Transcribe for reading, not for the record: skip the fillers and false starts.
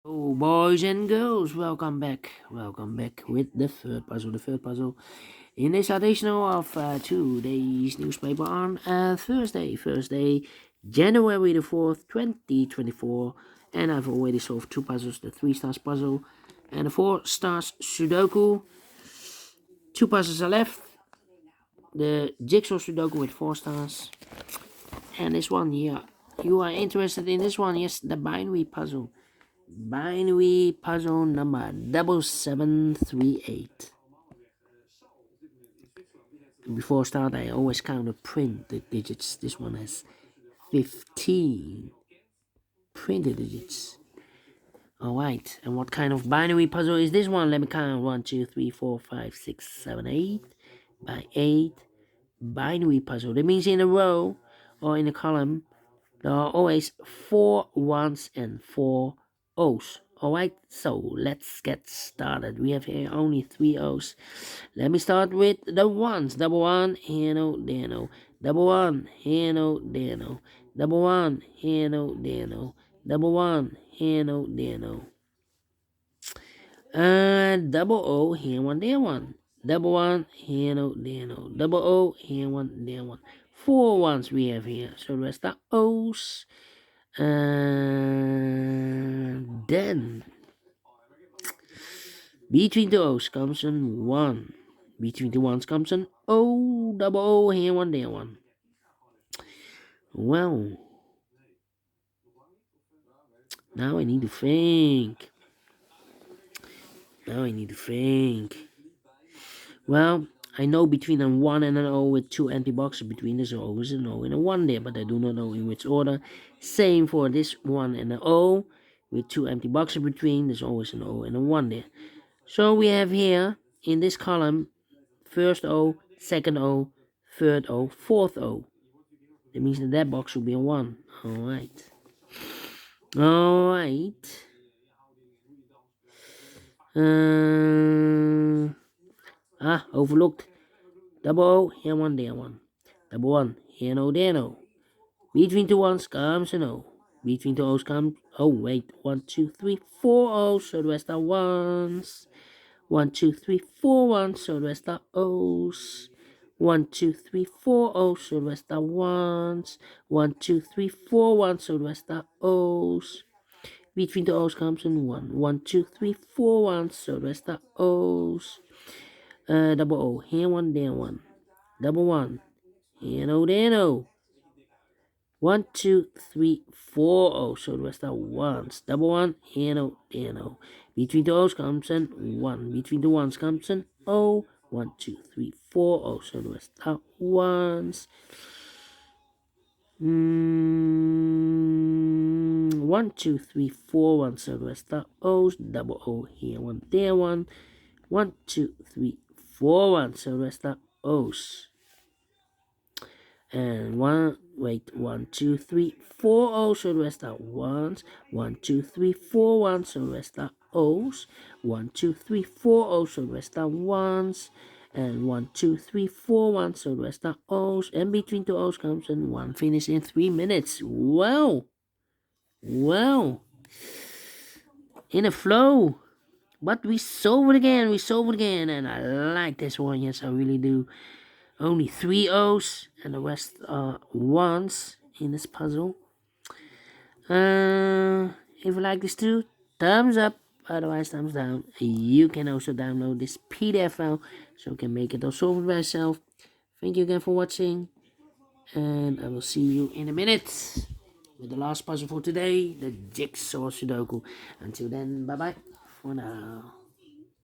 Oh, boys and girls, welcome back. Welcome back with the third puzzle. In this edition of today's newspaper on Thursday, January the 4th, 2024. And I've already solved two puzzles, the 3 stars puzzle and the 4 stars Sudoku. Two puzzles are left. The jigsaw Sudoku with 4 stars. And this one here. You are interested in this one? Yes, the binary puzzle. Binary puzzle number 7738. Before start, I always count or print the digits. This one has 15 printed digits. Alright, and what kind of binary puzzle is this one? Let me count. 1, 2, 3, 4, 5, 6, 7, 8 by 8. Binary puzzle. That means in a row or in a column, there are always 4 ones and 4 O's. Alright, so let's get started. We have here only 3 O's. Let me start with the ones. Double one, here no, there no. Double one, here no, there no. Double one, here no, there no. Double one, here no, there no. Double O, here one, there one. Double one, here no, there no. Double O, here one, there one. 4 ones we have here. So the rest are O's. And then between the O's comes an 1. Between the ones comes an O, double O, here one, there one. Well, now I need to think. Well, I know between a 1 and an O with 2 empty boxes between, there's always an O and a 1 there, but I do not know in which order. Same for this 1 and an O with 2 empty boxes between, there's always an O and a 1 there. So we have here in this column, first O, second O, third O, fourth O. That means that box will be a 1. Alright. Overlooked. Double O, here one, there one. Double one, here no, there no. Between two ones comes an O. Between two O's comes, 1, 2, 3, 4 O's, so the rest are ones. 1, 2, 3, 4 ones, so the rest are O's. 1, 2, 3, 4 O's, so the rest are ones. 1, 2, 3, 4 ones, so the rest are O's. Between the O's comes an 1. 1, 2, 3, 4 ones, so the rest are O's. Double O, here one, there one. Double one, here no, there no. 1, 2, 3, 4 O's, so the rest are ones. Double one, here no, there no. Between the O's comes an 1. Between the ones comes an O. 1, 2, 3, 4 O's, so the rest are ones. 1, 2, 3, 4 ones, so the rest are O's. Double O, here one, there one. 1, 2, 3, 4 ones, so the rest are O's. And 1, 2, 3, 4 O's, so the rest are ones. 1, 2, 3, 4 ones, so the rest are O's. 1, 2, 3, 4 O's, so the rest are ones. And 1, 2, 3, 4 ones, so the rest are O's. And between two O's comes an 1. Finish in 3 minutes. Wow. In a flow. But we solve it again, and I like this one, yes, I really do. Only 3 O's, and the rest are ones in this puzzle. If you like this too, thumbs up, otherwise thumbs down. You can also download this PDF file, so you can make it or solve it by yourself. Thank you again for watching, and I will see you in a minute with the last puzzle for today, the Jigsaw Sudoku. Until then, bye bye for now.